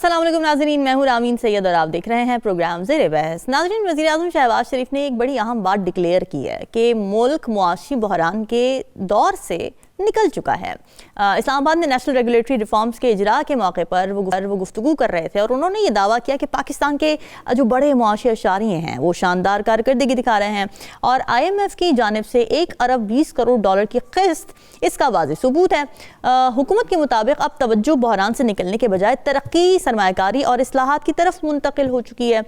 अस्सलाम वालेकुम नाज़रीन, मैं हूँ रामीन सैयद और आप देख रहे हैं प्रोग्राम ज़ेरे बहस। नाज़रीन, वज़ीर आज़म शहबाज शरीफ ने एक बड़ी अहम बात डिक्लेयर की है कि मुल्क मुआशी बहरान के दौर से निकल चुका है। इस्लामाबाद में नेशनल रेगुलेटरी रिफॉर्म्स के इजरा के मौके पर वो गुफ्तगू कर रहे थे और उन्होंने ये दावा किया कि पाकिस्तान के जो बड़े मुआशी अशारिये हैं वो शानदार कारकर्दगी दिखा रहे हैं और IMF की जानिब से 1 अरब 20 करोड़ डॉलर की किस्त इसका वाज़ेह सबूत है। हुकूमत के मुताबिक अब तवज्जो बहरान से निकलने के बजाय तरक्की, सरमायाकारी और इस्लाहात की तरफ मुंतकिल हो चुकी है।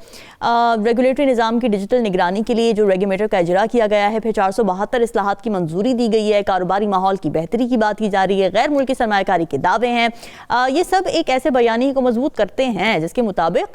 रेगुलेटरी निज़ाम की डिजिटल निगरानी के लिए जो रेगुलेटर का इजरा किया गया है, फिर 472 इस्लाहात की मंजूरी दी गई है, कारोबारी माहौल की बेहतरी की बात की जा रही है, गैर मुल्की सरमायाकारी के दावे हैं। ये सब एक ऐसे बयानी को मजबूत करते हैं जिसके मुताबिक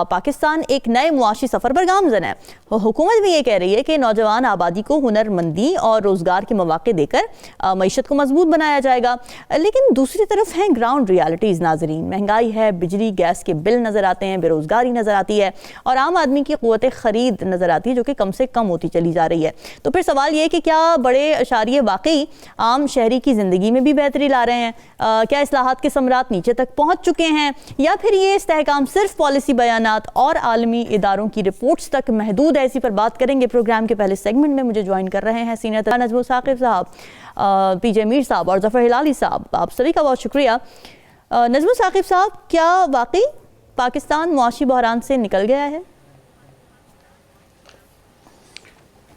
पाकिस्तान एक नए मुआशी सफ़र पर गामज़न है। हुकूमत भी ये कह रही है कि नौजवान आबादी को हुनरमंदी और रोज़गार के मौके देकर मईशत को मजबूत बनाया जाएगा। लेकिन दूसरी तरफ हैं ग्राउंड रियलिटीज़ नाज़रीन। महंगाई है, बिजली गैस के बिल नज़र आते हैं, बेरोज़गारी नज़र आती है और आम आदमी की क़ुव्वत ख़रीद नज़र आती है जो कि कम से कम होती चली जा रही है। तो फिर सवाल ये कि क्या बड़े अशारिये वाकई आम शहरी की ज़िंदगी में भी बेहतरी ला रहे हैं? क्या इस्लाहात के समरात नीचे तक पहुँच चुके हैं या फिर ये इस्तेहकाम सिर्फ पॉलिसी बयानात और आलमी इदारों की रिपोर्ट्स तक महदूद है? इसी पर बात करेंगे प्रोग्राम के पहले सेगमेंट में। मुझे ज्वाइन कर रहे हैं सीनियर नजमुल साकिब साहब, PJ मीर साहब और ज़फ़र हिलाली साहब। आप सभी का बहुत शुक्रिया। नजमुल साकिब साहब, क्या वाकई पाकिस्तान मुआशी बहरान से निकल गया है?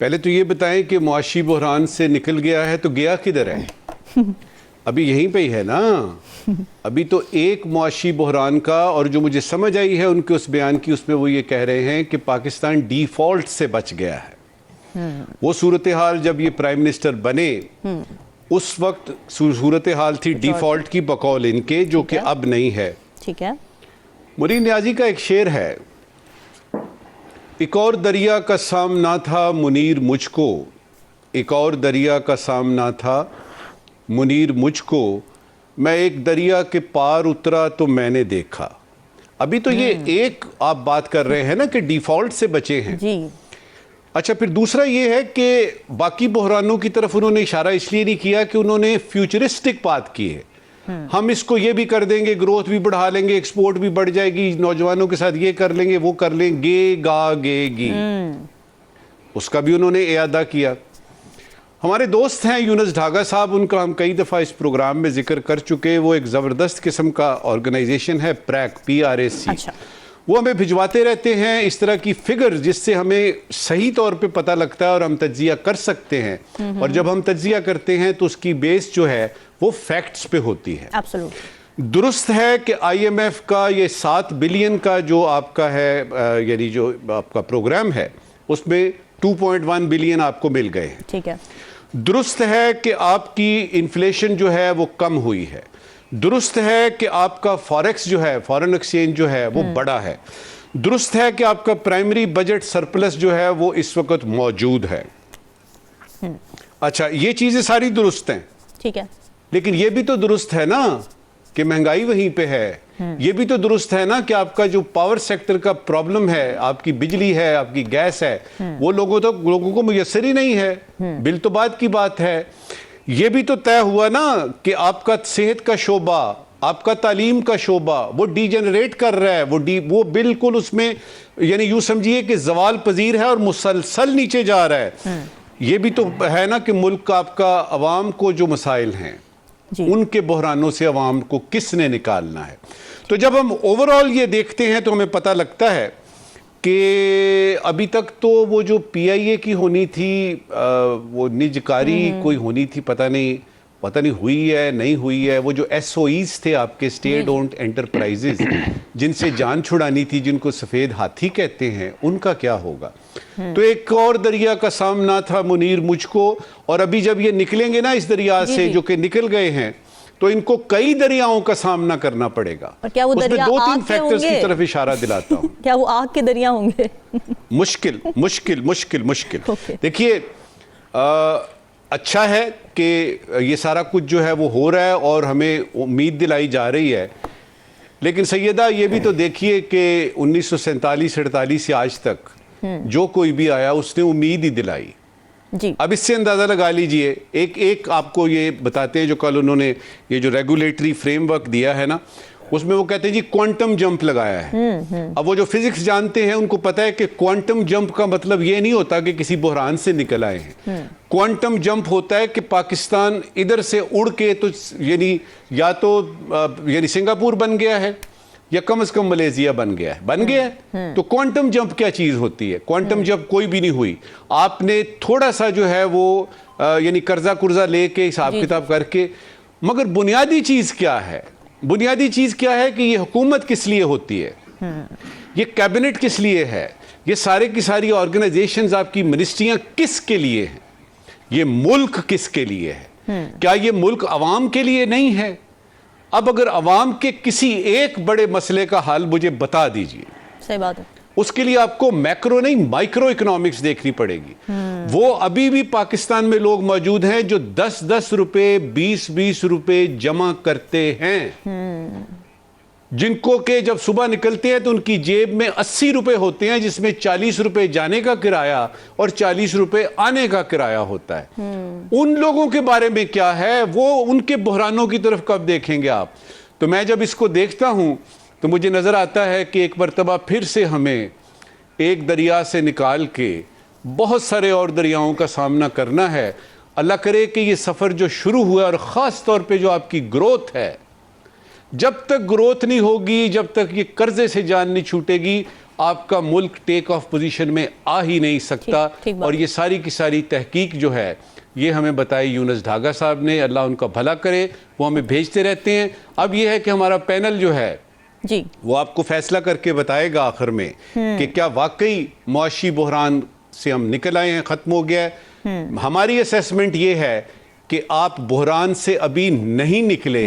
पहले तो ये बताएं कि मुआशी बहरान से निकल गया है तो गया किधर है? अभी यहीं पे ही है ना। अभी तो एक मुआशी बहरान का, और जो मुझे समझ आई है उनके उस बयान की, उसमें वो ये कह रहे हैं कि पाकिस्तान डिफॉल्ट से बच गया है। वो सूरत हाल जब ये प्राइम मिनिस्टर बने उस वक्त सूरत हाल थी डिफॉल्ट की बकौल इनके, जो कि अब नहीं है। ठीक है। मुरीद नियाज़ी का एक शेर है, एक और दरिया का सामना था मुनीर मुझको, एक और दरिया का सामना था मुनीर मुझको, मैं एक दरिया के पार उतरा तो मैंने देखा। अभी तो ये एक आप बात कर रहे हैं ना कि डिफॉल्ट से बचे हैं जी। अच्छा, फिर दूसरा ये है कि बाकी बहरानों की तरफ उन्होंने इशारा इसलिए नहीं किया कि उन्होंने फ्यूचरिस्टिक बात की है। हम इसको ये भी कर देंगे, ग्रोथ भी बढ़ा लेंगे, एक्सपोर्ट भी बढ़ जाएगी, नौजवानों के साथ ये कर लेंगे, वो कर लेंगे, गे उसका भी उन्होंने इयादा किया। हमारे दोस्त हैं यूनुस ढागा साहब, उनका हम कई दफ़ा इस प्रोग्राम में जिक्र कर चुके। वो एक ज़बरदस्त किस्म का ऑर्गेनाइजेशन है, PRAC। अच्छा। वो हमें भिजवाते रहते हैं इस तरह की फिगर जिससे हमें सही तौर पे पता लगता है और हम तज्जिया कर सकते हैं। और जब हम तज्जिया करते हैं तो उसकी बेस जो है वो फैक्ट्स पे होती है। एब्सोल्युटली दुरुस्त है कि IMF का ये 7 बिलियन का जो आपका है, यानी जो आपका प्रोग्राम है, उसमें 2.1 बिलियन आपको मिल गए हैं। ठीक है। दुरुस्त है कि आपकी इन्फ्लेशन जो है वो कम हुई है। दुरुस्त है कि आपका फॉरेक्स जो है, फॉरेन एक्सचेंज जो है वो बड़ा है। दुरुस्त है कि आपका प्राइमरी बजट सरप्लस जो है वो इस वक्त मौजूद है। अच्छा, ये चीजें सारी दुरुस्त हैं। ठीक है। लेकिन ये भी तो दुरुस्त है ना कि महंगाई वहीं पे है। ये भी तो दुरुस्त है ना कि आपका जो पावर सेक्टर का प्रॉब्लम है, आपकी बिजली है, आपकी गैस है, वो लोगों को मुयस्सर ही नहीं है। बिल तो बाद की बात है। ये भी तो तय हुआ ना कि आपका सेहत का शोबा, आपका तालीम का शोबा वो डीजेनरेट कर रहा है, वो बिल्कुल उसमें यानी यूं समझिए कि जवाल पजीर है और मुसलसल नीचे जा रहा है। ये भी तो है ना कि मुल्क का आपका अवाम को जो मसाइल हैं उनके बहरानों से अवाम को किसने निकालना है। तो जब हम ओवरऑल ये देखते हैं तो हमें पता लगता है कि अभी तक तो वो जो PIA की होनी थी, वो निजकारी कोई होनी थी, पता नहीं हुई है नहीं हुई है। वो जो SOEs थे आपके, स्टेट ओन्ड एंटरप्राइजेज, जिनसे जान छुड़ानी थी, जिनको सफ़ेद हाथी कहते हैं, उनका क्या होगा? तो एक और दरिया का सामना था मुनीर मुझको, और अभी जब ये निकलेंगे ना इस दरिया से, जो कि निकल गए हैं, तो इनको कई दरियाओं का सामना करना पड़ेगा। और क्या वो दरिया 2-3 फैक्टर्स की तरफ इशारा दिलाता हूँ। क्या वो आग के दरिया होंगे? मुश्किल मुश्किल मुश्किल मुश्किल। देखिए, अच्छा है कि ये सारा कुछ जो है वो हो रहा है और हमें उम्मीद दिलाई जा रही है। लेकिन सैयदा, ये भी तो देखिए कि 1947-48 से आज तक जो कोई भी आया उसने उम्मीद ही दिलाई जी। अब इससे अंदाज़ा लगा लीजिए, एक आपको ये बताते हैं जो कल उन्होंने ये जो रेगुलेटरी फ्रेमवर्क दिया है ना, उसमें वो कहते हैं जी क्वांटम जंप लगाया है। अब वो जो फिजिक्स जानते हैं उनको पता है कि क्वांटम जंप का मतलब ये नहीं होता कि किसी बुहरान से निकल आए हैं। क्वांटम जंप होता है कि पाकिस्तान इधर से उड़ के तो यानी या तो यानी सिंगापुर बन गया है या कम से कम मलेशिया बन गया है, तो क्वांटम जंप क्या चीज होती है? क्वांटम जंप कोई भी नहीं हुई। आपने थोड़ा सा जो है वो यानी कर्जा कुर्जा लेके हिसाब किताब करके, मगर बुनियादी चीज क्या है? बुनियादी चीज क्या है कि ये हुकूमत किस लिए होती है, ये कैबिनेट किस लिए है, ये सारे की सारी ऑर्गेनाइजेशंस आपकी मिनिस्ट्रियां किसके लिए हैं, ये मुल्क किसके लिए है? क्या ये मुल्क अवाम के लिए नहीं है? अब अगर अवाम के किसी एक बड़े मसले का हल मुझे बता दीजिए, सही बात है, उसके लिए आपको मैक्रो नहीं माइक्रो इकोनॉमिक्स देखनी पड़ेगी। वो अभी भी पाकिस्तान में लोग मौजूद हैं जो 10-10 रुपए 20-20 रुपए जमा करते हैं, जिनको के जब सुबह निकलते हैं तो उनकी जेब में 80 रुपए होते हैं, जिसमें 40 रुपए जाने का किराया और 40 रुपए आने का किराया होता है। उन लोगों के बारे में क्या है? वो उनके बहरानों की तरफ कब देखेंगे आप? तो मैं जब इसको देखता हूं तो मुझे नजर आता है कि एक मर्तबा फिर से हमें एक दरिया से निकाल के बहुत सारे और दरियाओं का सामना करना है। अल्लाह करे कि ये सफर जो शुरू हुआ, और खास तौर पे जो आपकी ग्रोथ है, जब तक ग्रोथ नहीं होगी, जब तक ये कर्जे से जान नहीं छूटेगी, आपका मुल्क टेक ऑफ पोजीशन में आ ही नहीं सकता। ठीक और ये सारी की सारी तहकीक जो है ये हमें बताई यूनुस ढागा साहब ने, अल्लाह उनका भला करे, वो हमें भेजते रहते हैं। अब ये है कि हमारा पैनल जो है जी, वो आपको फैसला करके बताएगा आखिर में कि क्या वाकई मुआशी बहरान से हम निकल आए हैं, खत्म हो गया है। हमारी असेसमेंट ये है कि आप बहरान से अभी नहीं निकले।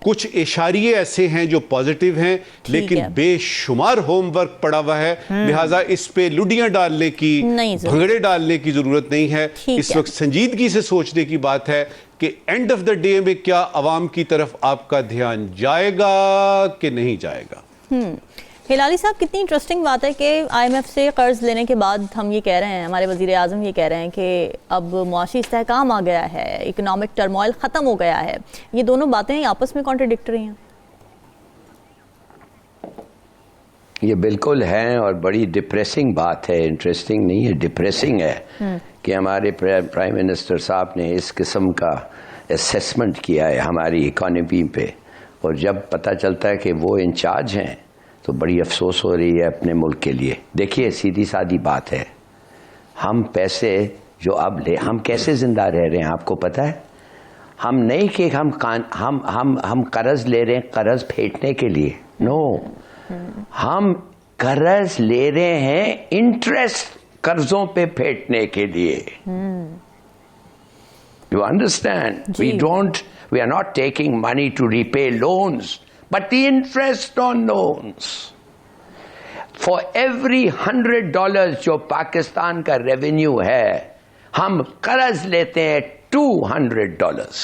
कुछ इशारे ऐसे हैं जो पॉजिटिव हैं, लेकिन बेशुमार होमवर्क पड़ा हुआ है, लिहाजा इस पे लुडियां डालने की, भंगड़े डालने की जरूरत नहीं है। इस वक्त संजीदगी से सोचने की बात है कि एंड ऑफ द डे में क्या अवाम की तरफ आपका ध्यान जाएगा कि नहीं जाएगा। हिलाली साहब, कितनी इंटरेस्टिंग बात है कि IMF से कर्ज लेने के बाद हम ये कह रहे हैं, हमारे वज़ीर आज़म ये कह रहे हैं कि अब मुआशी इस्तेहकाम आ गया है, इकोनॉमिक टर्मोइल ख़त्म हो गया है। ये दोनों बातें आपस में कॉन्ट्रडिक्टरी हैं। ये बिल्कुल है और बड़ी डिप्रेसिंग बात है, इंटरेस्टिंग नहीं है, डिप्रेसिंग है कि हमारे प्राइम मिनिस्टर साहब ने इस किस्म का असेसमेंट किया है हमारी इकॉनमी पे, और जब पता चलता है कि वो इंचार्ज हैं तो बड़ी अफसोस हो रही है अपने मुल्क के लिए। देखिए, सीधी सादी बात है, हम पैसे जो अब ले, हम कैसे जिंदा रह रहे हैं आपको पता है? हम नहीं कि हम कर्ज ले रहे हैं कर्ज फेंटने के लिए, नो, हम कर्ज ले रहे हैं इंटरेस्ट कर्जों पे फेंटने के लिए। You understand? We are not taking money to repay loans, but the interest on loans. For every $100 जो पाकिस्तान का रेवेन्यू है, हम कर्ज लेते हैं $200।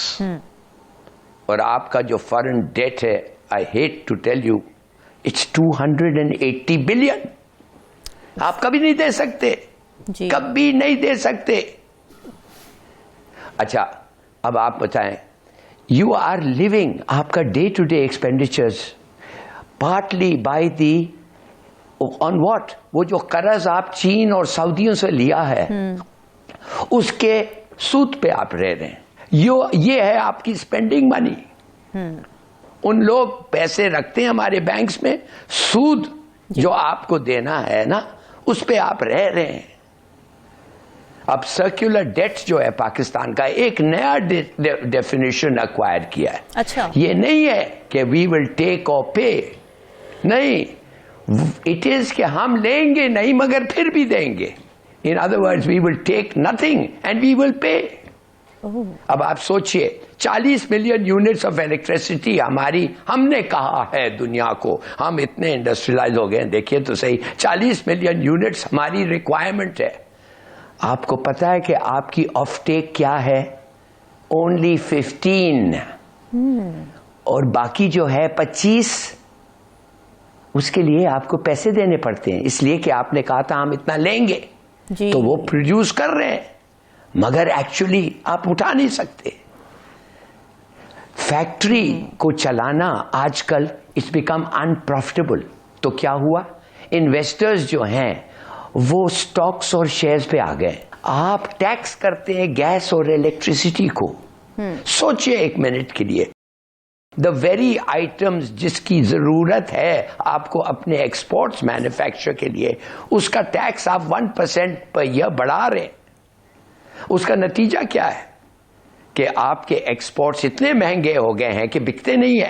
और आपका जो फॉरेन डेट है, I hate to tell you, it's 280 billion। आप कभी नहीं दे सकते, कभी नहीं दे सकते। अच्छा, अब आप बताएं, you are living आपका day to day expenditures partly by the on what, वो जो कर्ज आप चीन और सऊदियों से लिया है उसके सूद पे आप रह रहे हैं। ये है आपकी स्पेंडिंग मनी। उन लोग पैसे रखते हैं हमारे बैंक्स में, सूद जो आपको देना है ना, उस पे आप रह रहे हैं। अब सर्कुलर डेट जो है पाकिस्तान का एक नया डेफिनेशन एक्वायर किया है। अच्छा, ये नहीं है कि वी विल टेक और पे, नहीं, इट इज कि हम लेंगे नहीं मगर फिर भी देंगे। In other words, we will take nothing and we will pay. अब आप सोचिए, 40 मिलियन यूनिट्स ऑफ इलेक्ट्रिसिटी हमारी, हमने कहा है दुनिया को, हम इतने इंडस्ट्रियलाइज हो गए, देखिए तो सही, 40 मिलियन यूनिट्स हमारी रिक्वायरमेंट है। आपको पता है कि आपकी ऑफ टेक क्या है? ओनली 15, और बाकी जो है 25, उसके लिए आपको पैसे देने पड़ते हैं, इसलिए कि आपने कहा था हम इतना लेंगे, तो वो प्रोड्यूस कर रहे हैं, मगर एक्चुअली आप उठा नहीं सकते। फैक्ट्री को चलाना आजकल इट्स बिकम अनप्रॉफिटेबल। तो क्या हुआ, इन्वेस्टर्स जो हैं वो स्टॉक्स और शेयर्स पे आ गए। आप टैक्स करते हैं गैस और इलेक्ट्रिसिटी को। सोचिए एक मिनट के लिए, द वेरी आइटम्स जिसकी जरूरत है आपको अपने एक्सपोर्ट्स मैन्युफैक्चर के लिए, उसका टैक्स आप 1% पर ईयर बढ़ा रहे हैं। उसका नतीजा क्या है कि आपके एक्सपोर्ट्स इतने महंगे हो गए हैं कि बिकते नहीं है।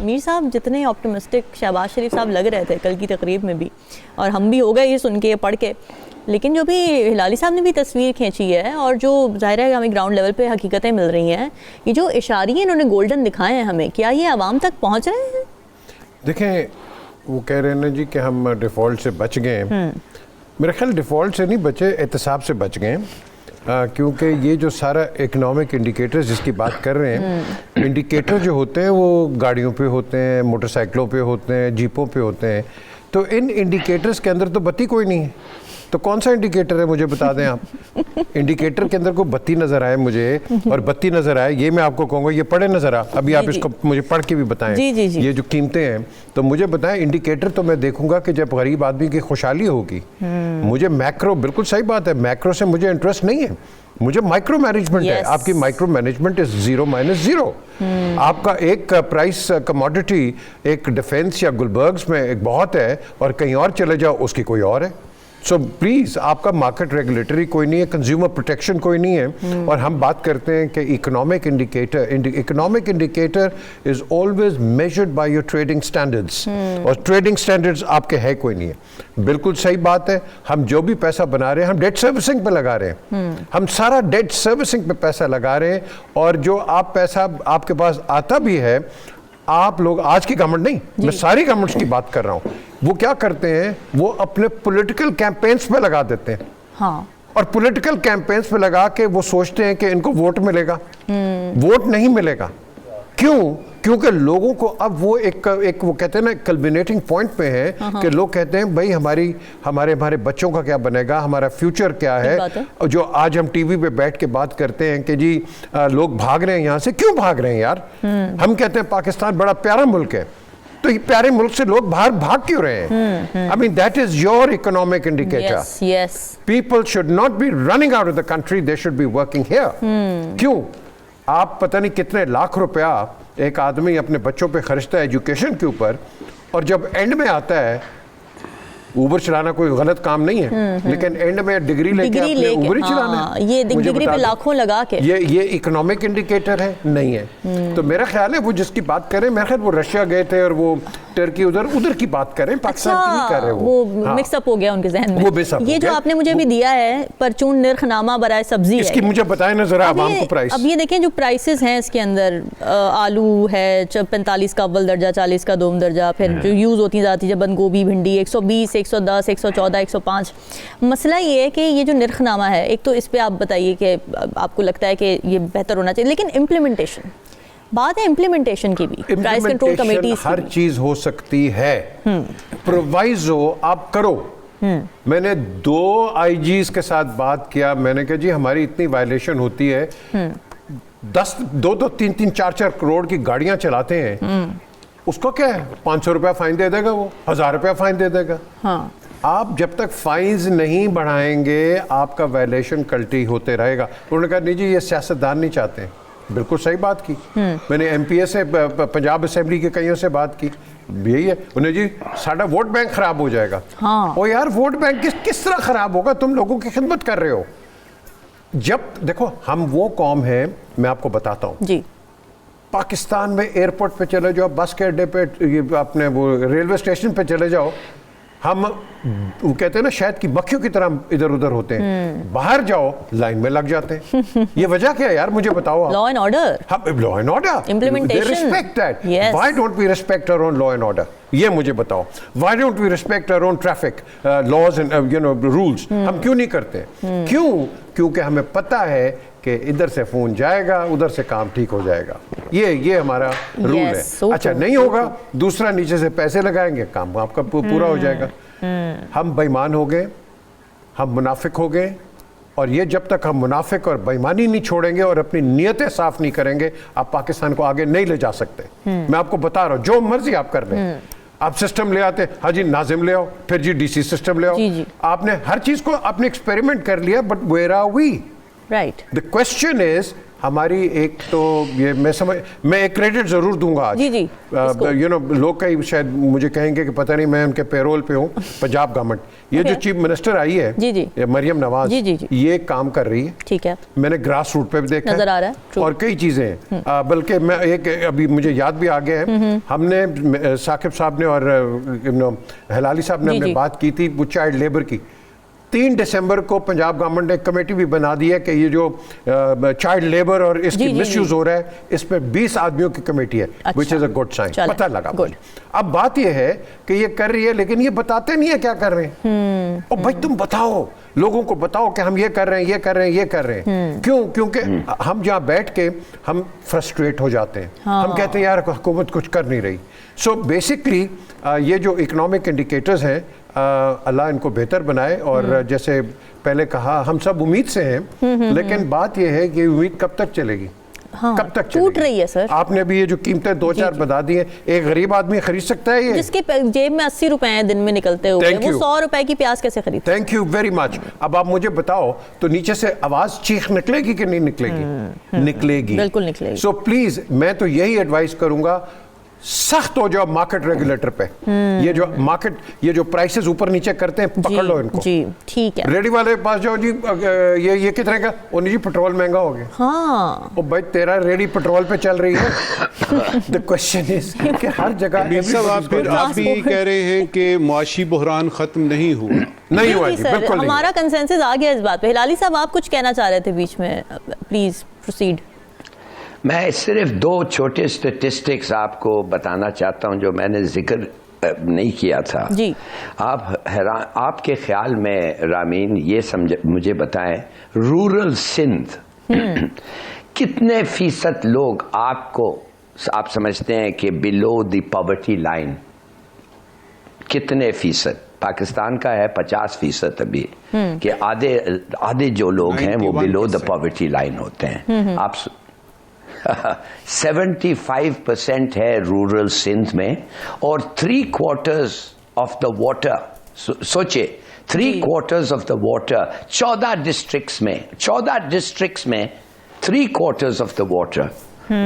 मीर साहब जितने ऑप्टिमिस्टिक शहबाज शरीफ साहब लग रहे थे कल की तकरीब में भी, और हम भी हो गए ये सुन के पढ़ के, लेकिन जो भी हिलाली साहब ने भी तस्वीर खींची है और जो ज़ाहिर है हमें ग्राउंड लेवल पे हकीकतें मिल रही हैं, ये जो इशारे इन्होंने गोल्डन दिखाए हैं हमें, क्या ये आवाम तक पहुँच रहे हैं? देखें, वो कह रहे हैं ना जी कि हम डिफ़ॉल्ट से बच गए। मेरे ख्याल डिफ़ॉल्ट से नहीं बचे, एहतसाब से बच गए। क्योंकि ये जो सारा इकोनॉमिक इंडिकेटर्स जिसकी बात कर रहे हैं, इंडिकेटर जो होते हैं वो गाड़ियों पे होते हैं, मोटरसाइकिलों पे होते हैं, जीपों पे होते हैं। तो इन इंडिकेटर्स के अंदर तो बत्ती कोई नहीं है। तो कौन सा इंडिकेटर है मुझे बता दें आप। इंडिकेटर के अंदर कोई बत्ती नज़र आए मुझे, और बत्ती नज़र आए, ये मैं आपको कहूँगा ये पढ़े नज़र आ, अभी आप इसको मुझे पढ़ के भी बताएं। जी। ये जो कीमतें हैं तो मुझे बताएं। इंडिकेटर तो मैं देखूंगा कि जब गरीब आदमी की खुशहाली होगी। मुझे मैक्रो, बिल्कुल सही बात है, मैक्रो से मुझे इंटरेस्ट नहीं है, मुझे माइक्रो मैनेजमेंट है। आपकी माइक्रो मैनेजमेंट इज 0-0। आपका एक प्राइस कमोडिटी एक डिफेंस या गुलबर्ग्स में एक बहुत है, और कहीं और चले जाओ उसकी कोई और है। सो प्लीज़, आपका मार्केट रेगुलेटरी कोई नहीं है, कंज्यूमर प्रोटेक्शन कोई नहीं है। और हम बात करते हैं कि economic indicator is always measured by your trading standards, और ट्रेडिंग स्टैंडर्ड्स आपके है कोई नहीं है। बिल्कुल सही बात है, हम जो भी पैसा बना रहे हैं हम डेट सर्विसिंग पे लगा रहे हैं। हम सारा डेट सर्विसिंग पे पैसा लगा रहे हैं, और जो आप पैसा आपके पास आता भी है, आप लोग, आज की गवर्नमेंट नहीं, मैं सारी गवर्नमेंट्स की बात कर रहा हूं, वो क्या करते हैं, वो अपने पॉलिटिकल कैंपेन्स पे लगा देते हैं। हाँ। और पॉलिटिकल कैंपेन्स पे लगा के वो सोचते हैं कि इनको वोट मिलेगा। वोट नहीं मिलेगा। क्यों? क्योंकि लोगों को अब वो एक वो कहते हैं ना, कल्बिनेटिंग पॉइंट पे है कि लोग कहते हैं भाई हमारे बच्चों का क्या बनेगा, हमारा फ्यूचर क्या है। जो आज हम टीवी पे बैठ के बात करते हैं कि जी लोग भाग रहे हैं यहाँ से, क्यों भाग रहे हैं यार? हम कहते हैं पाकिस्तान बड़ा प्यारा मुल्क है, तो ये प्यारे मुल्क से लोग बाहर भाग क्यों रहे हैं? I mean that is your economic indicator. Yes, people should not be running out of the country, they should be working here. क्यों? आप पता नहीं कितने लाख रुपया एक आदमी अपने बच्चों पे खर्चता है एजुकेशन के ऊपर, और जब एंड में आता है, ऊबर चलाना कोई गलत काम नहीं है, लेकिन एंड में डिग्री लेके अपने ऊबर ही चलाना है। ये डिग्री पे लाखों लगा के, ये इकोनॉमिक इंडिकेटर है? नहीं है। तो मेरा ख्याल है वो जिसकी बात करें, मेरा ख्याल वो रशिया गए थे और वो टर्की उधर की बात करें, पाकिस्तान की नहीं कर रहे। वो मिक्सअप हो गया उनके जहन में। ये जो आपने मुझे अभी दिया है परचून निर्खनामा बराए सब्जी, इसकी मुझे बताएं ना जरा आवाम को प्राइस। अब ये देखें जो प्राइसेस हैं इसके अंदर, आलू है 45 का अव्वल दर्जा, 40 का दोम दर्जा, फिर जो यूज़ होती जाती है बंद गोभी, भिंडी 120, 110, 114, 105। मसला ये है कि ये जो निर्खनामा है, एक तो इस पे आप बताइए कि आपको लगता है कि ये बेहतर होना चाहिए, लेकिन इम्प्लीमेंटेशन, बात है इम्प्लीमेंटेशन की भी, प्राइस कंट्रोल कमेटी, हर चीज हो सकती है, प्रोवाइजो आप करो। मैंने 2 आईजीज के साथ बात किया, मैंने कहा जी हमारी इतनी वायलेशन होती है, 2-2, 3-3, 4-4 करोड़ की गाड़ियां चलाते हैं, उसको क्या है, 500 रुपया फाइन दे देगा, वो 1000 रुपया फाइन दे देगा। हाँ। आप जब तक फाइन्स नहीं बढ़ाएंगे आपका वायलेशन कल्टी होते रहेगा। उन्होंने कहा नहीं जी ये सियासतदान नहीं चाहते। बिल्कुल सही बात की। मैंने एमपीए से, पंजाब असेंबली के कईयों से बात की, यही है, उन्हें जी साडा वोट बैंक खराब हो जाएगा। हाँ। ओ यार वोट बैंक किस तरह खराब होगा? तुम लोगों की खिदमत कर रहे हो। जब देखो हम वो कौम है, मैं आपको बताता हूँ जी, पाकिस्तान में एयरपोर्ट पे चले जाओ, बस के अड्डे पे, अपने वो रेलवे स्टेशन पे चले जाओ, हम वो कहते हैं ना शायद की मक्खियों की तरह इधर उधर होते हैं, बाहर जाओ लाइन में लग जाते हैं। ये वजह क्या है यार, मुझे बताओ। Law and order, law and order, implementation, respect that. Why don't we respect our own law and order? ये मुझे बताओ। Why don't we respect our own traffic laws and rules? हम क्यों नहीं करते? क्यों? क्योंकि हमें पता है कि इधर से फोन जाएगा, उधर से काम ठीक हो जाएगा। ये हमारा रूल है। so अच्छा true, नहीं होगा, दूसरा नीचे से पैसे लगाएंगे, काम आपका पूरा हो जाएगा। हम बेईमान हो गए, हम मुनाफिक हो गए, और ये जब तक हम मुनाफिक और बेईमानी नहीं छोड़ेंगे और अपनी नियतें साफ नहीं करेंगे, आप पाकिस्तान को आगे नहीं ले जा सकते। मैं आपको बता रहा हूं, जो मर्जी आप कर लें, आप सिस्टम ले आते, हाँ जी नाजिम ले आओ, फिर जी डीसी सिस्टम ले आओ, जी। आपने हर चीज को आपने एक्सपेरिमेंट कर लिया, but where are we? Right. The question is, हमारी एक तो ये मैं एक क्रेडिट जरूर दूंगा आज। जी, जी, यू नो लोग कई शायद मुझे कहेंगे कि पता नहीं मैं उनके पेरोल पे हूँ, पंजाब गवर्नमेंट ये जो चीफ मिनिस्टर आई है, जी, जी, ये मरियम नवाज, जी, ये काम कर रही है। ठीक है, मैंने ग्रास रूट पे भी देखा नजर आ रहा है, true। और कई चीजें हैं। बल्कि मैं एक अभी मुझे याद भी आ गया है, हमने साकिब साहब ने और हिलाली साहब ने हमने बात की थी वो चाइल्ड लेबर की। 3 दिसंबर को पंजाब गवर्नमेंट ने एक कमेटी भी बना दी है कि ये जो चाइल्ड लेबर और इसकी मिसयूज हो रहा है, इस पे 20 आदमियों की कमेटी है, which is a good sign. पता लगा मुझे। अब बात ये है कि ये कर रही है, लेकिन ये बताते नहीं है क्या कर रहे हैं। और भाई तुम बताओ, लोगों को बताओ कि हम ये कर रहे हैं, ये कर रहे हैं, ये कर रहे हैं। क्यों? क्योंकि हम जहाँ बैठ के हम फ्रस्ट्रेट हो जाते हैं। हम कहते हैं यार हुकूमत कुछ कर नहीं रही। सो बेसिकली ये जो इकोनॉमिक इंडिकेटर्स हैं, अल्लाह इनको बेहतर बनाए। और जैसे पहले कहा, हम सब उम्मीद से हैं, लेकिन बात यह है कि उम्मीद कब तक चलेगी? हाँ, कब तक टूट रही है सर। आपने अभी ये जो कीमतें 2-4 बता दी हैं, एक गरीब आदमी खरीद सकता है ये? जिसके जेब में 80 रुपए हैं दिन में निकलते हुए, वो 100 रुपए की प्याज कैसे खरीद? Thank you very much. अब आप मुझे बताओ, तो नीचे से आवाज चीख निकलेगी कि नहीं निकलेगी? निकलेगी, बिल्कुल निकलेगी। सो प्लीज मैं तो यही एडवाइस करूंगा, सख्त हो जाओ मार्केट रेगुलेटर पे। ये जो प्राइसेस ऊपर नीचे करते हैं, पकड़ लो इनको। जी ठीक है। रेडी वाले के पास जाओ जी, ये कितने का? ओ नहीं जी, पेट्रोल महंगा हो गया। हाँ, ओ भाई तेरा रेडी पेट्रोल पे चल रही है। द क्वेश्चन इज कि हर जगह सब आप भी कह रहे हैं कि मुआशी बुहरान खत्म नहीं हुआ। नहीं हुआ जी, बिल्कुल नहीं। हमारा कंसेंसस आ गया इस बात पे। हिलाली साहब, आप कुछ कहना चाह रहे थे बीच में, प्लीज प्रोसीड। मैं सिर्फ 2 छोटे स्टेटिस्टिक्स आपको बताना चाहता हूं जो मैंने जिक्र नहीं किया था जी। आपके ख्याल में रामीन ये मुझे बताएं, रूरल सिंध कितने फीसद लोग आप समझते हैं कि बिलो द पॉवर्टी लाइन? कितने फीसद? पाकिस्तान का है 50% अभी, कि आधे जो लोग हैं वो बिलो द पॉवर्टी लाइन होते हैं। आप 75% है रूरल सिंध में, और 3/4 ऑफ द वाटर, सोचे 3/4 ऑफ द वाटर 14 डिस्ट्रिक्ट्स में 3/4 ऑफ द वाटर,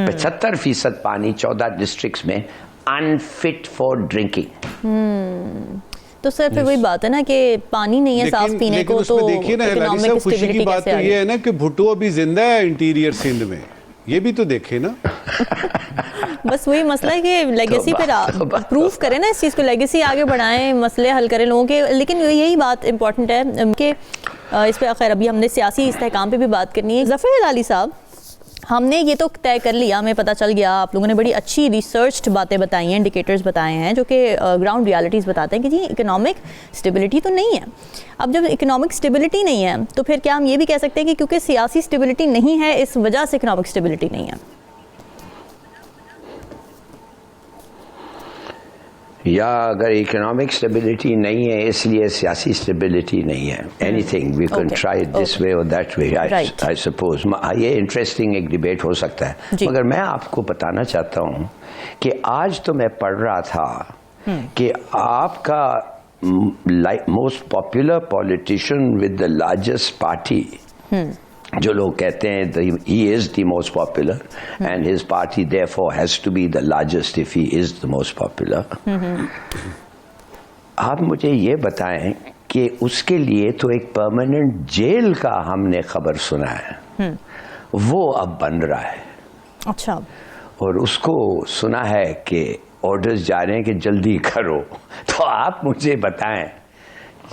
75% पानी 14 डिस्ट्रिक्ट्स में अनफिट फॉर ड्रिंकिंग। तो सर फिर वही बात है ना कि पानी नहीं है साफ पीने को। तो देखिए ना हिलाली साहब, खुशी की बात तो ये है ना कि भुट्टो अभी जिंदा है इंटीरियर सिंध में, ये भी तो देखे ना। बस वही मसला है कि लेगेसी पे प्रूफ करें ना इस चीज़ को, लेगेसी आगे बढ़ाएं, मसले हल करें लोगों के। लेकिन यही बात इंपॉर्टेंट है कि इस पे खैर अभी हमने सियासी इस्तेहकाम पे भी बात करनी है। ज़फ़र हिलाली साहब, हमने ये तो तय कर लिया, हमें पता चल गया, आप लोगों ने बड़ी अच्छी रिसर्च्ड बातें बताई हैं, इंडिकेटर्स बताए हैं जो कि ग्राउंड रियलिटीज़ बताते हैं कि जी इकोनॉमिक स्टेबिलिटी तो नहीं है। अब जब इकोनॉमिक स्टेबिलिटी नहीं है, तो फिर क्या हम ये भी कह सकते हैं कि क्योंकि सियासी स्टेबिलिटी नहीं है, इस वजह से इकोनॉमिक स्टेबिलिटी नहीं है? या अगर इकोनॉमिक स्टेबिलिटी नहीं है इसलिए सियासी स्टेबिलिटी नहीं है, anything we can try this way और दैट वे, आई सपोज। ये इंटरेस्टिंग एक डिबेट हो सकता है, मगर मैं आपको बताना चाहता हूँ कि आज तो मैं पढ़ रहा था कि आपका most popular politician with the largest party, जो लोग कहते हैं he is the most popular and his party therefore has to be the largest if he is the most popular. आप मुझे ये बताएं कि उसके लिए तो एक परमानेंट जेल का हमने खबर सुना है, वो अब बन रहा है। अच्छा। और उसको सुना है कि ऑर्डर्स जा रहे हैं कि जल्दी करो। तो आप मुझे बताएं,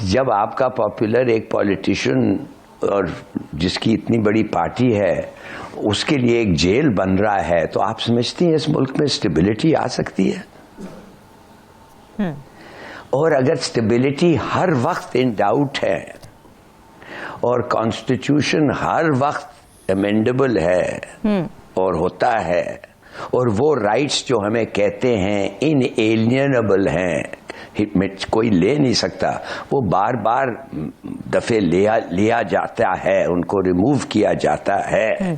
जब आपका पॉपुलर एक पॉलिटिशियन और जिसकी इतनी बड़ी पार्टी है उसके लिए एक जेल बन रहा है, तो आप समझती हैं इस मुल्क में स्टेबिलिटी आ सकती है? और अगर स्टेबिलिटी हर वक्त इन डाउट है और कॉन्स्टिट्यूशन हर वक्त अमेंडेबल है और होता है, और वो राइट्स जो हमें कहते हैं इनएलियनेबल हैं, कोई ले नहीं सकता, वो बार बार दफे लिया जाता है, उनको रिमूव किया जाता है।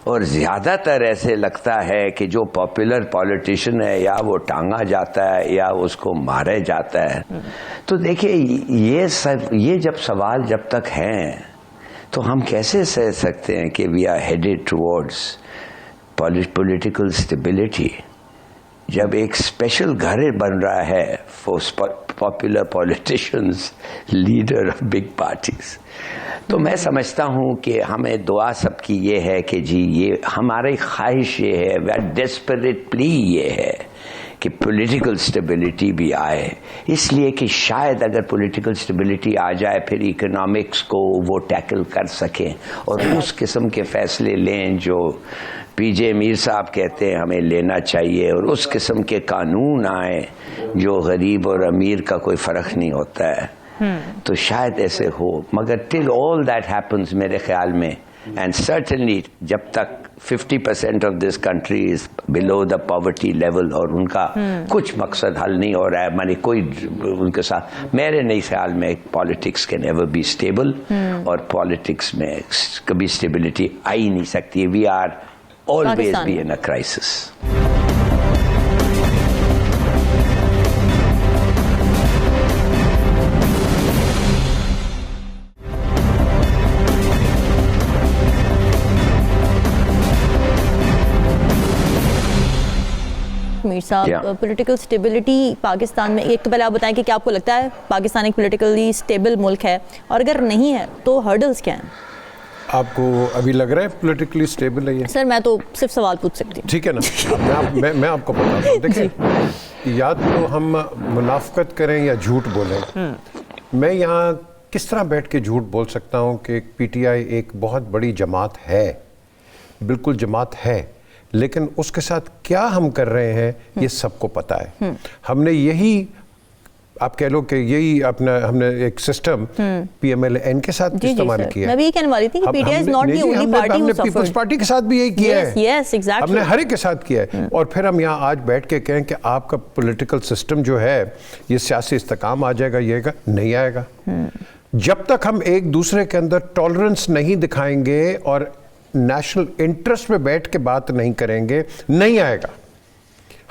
और ज्यादातर ऐसे लगता है कि जो पॉपुलर पॉलिटिशियन है या वो टांगा जाता है या उसको मारे जाता है। तो देखिए ये जब सवाल जब तक हैं तो हम कैसे कह सकते हैं कि we are headed towards political stability, जब एक स्पेशल घर बन रहा है for popular politicians, leader of big parties. तो मैं समझता हूं कि हमें दुआ सबकी ये है कि जी ये हमारी ख्वाहिश ये है, वे डेस्परेट प्ली ये है कि पॉलिटिकल स्टेबिलिटी भी आए, इसलिए कि शायद अगर पॉलिटिकल स्टेबिलिटी आ जाए फिर इकोनॉमिक्स को वो टैकल कर सकें और उस किस्म के फैसले लें जो पीजे मीर साहब कहते हैं हमें लेना चाहिए, और उस किस्म के कानून आए जो गरीब और अमीर का कोई फ़र्क नहीं होता है। तो शायद ऐसे हो, मगर टिल ऑल दैट हैपन्स मेरे ख्याल में, एंड सर्टेनली जब तक 50% of this country is below the poverty level और उनका कुछ मकसद हल नहीं हो रहा है, माने कोई उनके साथ, मेरे नहीं ख्याल में politics can never be stable, और पॉलिटिक्स में कभी स्टेबिलिटी आ ही नहीं सकती। We are always be in a crisis. Mir साहब, पॉलिटिकल स्टेबिलिटी पाकिस्तान में, एक तो पहले आप बताएं कि क्या आपको लगता है पाकिस्तान एक पॉलिटिकली स्टेबल मुल्क है, और अगर नहीं है तो हर्डल्स क्या हैं? आपको अभी लग रहा है पॉलिटिकली स्टेबल है ये? सर मैं तो सिर्फ सवाल पूछ सकती हूँ। ठीक है ना, मैं आपको बताता हूँ। देखिए, या तो हम मुनाफकत करें या झूठ बोलें। मैं यहाँ किस तरह बैठ के झूठ बोल सकता हूँ कि पीटीआई एक बहुत बड़ी जमात है, बिल्कुल जमात है, लेकिन उसके साथ क्या हम कर रहे हैं ये सबको पता है। हमने यही, आप कह लो कि यही अपना हमने एक सिस्टम पीएमएल-एन के साथ इस्तेमाल किया। मैं भी ये कहने वाली थी कि PTI is not the only party who suffered. People's Party के साथ भी यही किया है। यस एग्जैक्टली, हमने हर एक के साथ किया है। और फिर हम यहाँ आज बैठ के कहें कि आपका पॉलिटिकल सिस्टम जो है ये सियासी इस्तेकाम आ जाएगा, ये नहीं आएगा। जब तक हम एक दूसरे के अंदर टॉलरेंस नहीं दिखाएंगे और नेशनल इंटरेस्ट में बैठ के बात नहीं करेंगे, नहीं आएगा।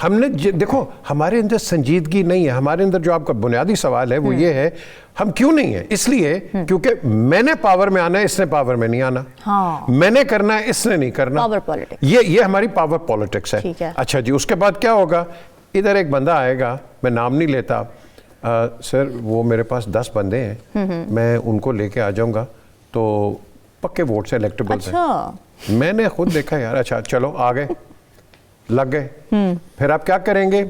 हमने देखो, हमारे अंदर संजीदगी नहीं है। हमारे अंदर जो आपका बुनियादी सवाल है वो ये है, हम क्यों नहीं है? इसलिए क्योंकि मैंने पावर में आना है, इसने पावर में नहीं आना। हाँ। मैंने करना है, इसने नहीं करना। पावर पॉलिटिक्स, ये हमारी पावर पॉलिटिक्स है। ठीक है। अच्छा जी, उसके बाद क्या होगा? इधर एक बंदा आएगा, मैं नाम नहीं लेता, सर वो मेरे पास 10 बंदे हैं, मैं उनको लेके आ जाऊंगा तो पक्के वोट से इलेक्टेबल हैं। मैंने खुद देखा यार। अच्छा चलो, आ गए, लग गए। फिर आप क्या करेंगे?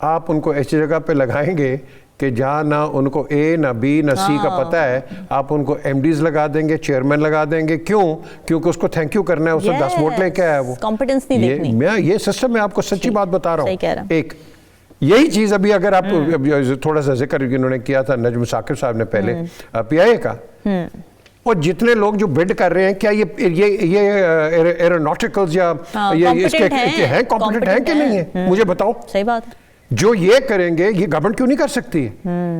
आप उनको ऐसी जगह पे लगाएंगे कि जहाँ ना उनको ए ना बी ना सी का पता है, आप उनको एमडीज लगा देंगे, चेयरमैन लगा देंगे। क्यों? क्योंकि उसको थैंक यू करना है, उसको 10 वोट लेके आया वो। कॉम्पिटेंस नहीं देखनी। मैं ये सिस्टम में आपको सच्ची बात बता रहा हूँ। एक यही चीज अभी अगर आप थोड़ा सा जिक्र इन्होंने किया था नजम साकिब साहब ने पहले पीआईए का, और जितने लोग जो बिड कर रहे हैं, क्या ये एरोनॉटिकल्स या ये इसके हैं कॉम्पिटेंट हैं कि नहीं है? मुझे बताओ। सही बात है। जो ये करेंगे, ये गवर्नमेंट क्यों नहीं कर सकती है?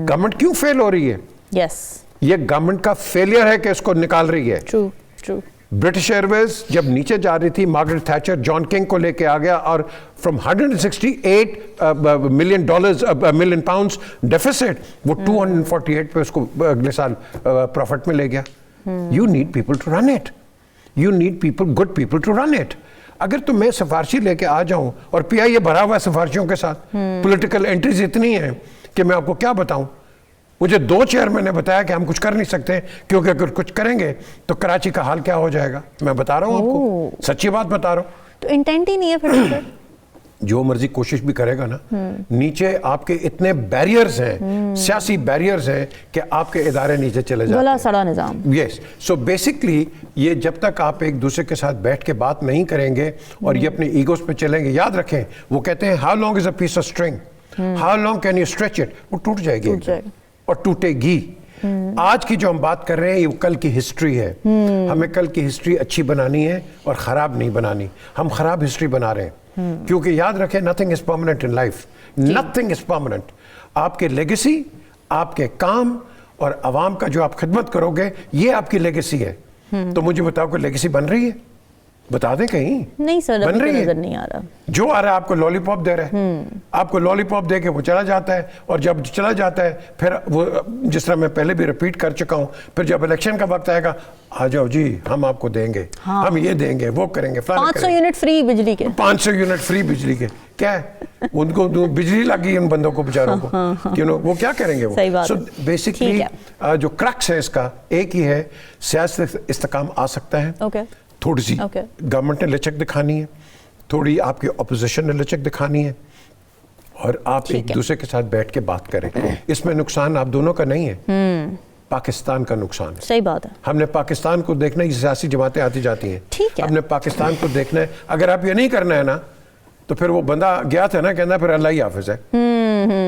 गवर्नमेंट क्यों फेल हो रही है? यस, ये गवर्नमेंट का फेलियर है कि इसको निकाल रही है। True true. ब्रिटिश एयरवेज जब नीचे जा रही थी, मार्गरेट थैचर जॉन किंग को लेके आ गया और फ्रॉम $168 मिलियन पाउंड्स डेफिसिट, वो 248 पे उसको अगले साल प्रॉफिट में ले गया। You need people to run it. You need people, good people to run it. अगर तो मैं सिफारशी लेके आ जाऊं, और पीआईए भरा हुआ है सिफारशियों के साथ, पॉलिटिकल एंट्रीज इतनी हैं कि मैं आपको क्या बताऊं। मुझे 2 चेयरमैन ने बताया कि हम कुछ कर नहीं सकते, क्योंकि अगर कुछ करेंगे तो कराची का हाल क्या हो जाएगा। मैं बता रहा हूं आपको, सच्ची बात बता रहा हूं। तो इंटेंट ही नहीं है फिर जो मर्जी कोशिश भी करेगा ना, नीचे आपके इतने बैरियर्स हैं, सियासी बैरियर्स हैं कि आपके इदारे नीचे चले जाते हैं। सड़ा निजाम। यस, सो बेसिकली ये जब तक आप एक दूसरे के साथ बैठ के बात नहीं करेंगे और ये अपने ईगोस पे चलेंगे, याद रखें वो कहते हैं how long is a piece of string, how long can you stretch it, वो टूट जाएगी और टूटेगी। आज की जो हम बात कर रहे हैं ये कल की हिस्ट्री है। हमें कल की हिस्ट्री अच्छी बनानी है और खराब नहीं बनानी। हम खराब हिस्ट्री बना रहे हैं क्योंकि याद रखें, nothing is permanent in life, nothing is permanent. आपके लेगेसी, आपके काम और आवाम का जो आप खिदमत करोगे, ये आपकी लेगेसी है। तो मुझे बताओ कि लेगेसी बन रही है? बता दें कहीं। नहीं सर, बन अभी तो रही नजर है? नहीं आ रहा। जो आ रहा है आपको लॉलीपॉप दे रहा है, आपको लॉलीपॉप दे के वो चला जाता है, और जब चला जाता है फिर वो, जिस तरह मैं पहले भी रिपीट कर चुका हूं, फिर जब इलेक्शन का वक्त आएगा, आ जाओ जी हम आपको देंगे, हम ये देंगे, वो करेंगे, 500 यूनिट फ्री बिजली के। 500 यूनिट फ्री बिजली के। क्या है, उनको बिजली लगी उन बंदों को, बेचारों को, यू नो, वो क्या करेंगे? सही बात सो है। बेसिकली ठीक जो क्रक्स है इसका एक ही है, सियासत इस्तेकाम आ सकता है, ओके, थोड़ी सी Okay. गवर्नमेंट ने लचक दिखानी है, थोड़ी आपकी ऑपोजिशन ने लचक दिखानी है, और आप एक दूसरे के साथ बैठ के बात करें। इसमें नुकसान आप दोनों का नहीं है, पाकिस्तान का नुकसान है। सही बात है। हमने पाकिस्तान को देखना है, सियासी जमातें आती जाती हैं, ठीक है। हमने पाकिस्तान को देखना है। अगर आप ये नहीं करना है ना, तो फिर वो बंदा गया था ना, कहना फिर अल्लाह ही हाफिज है,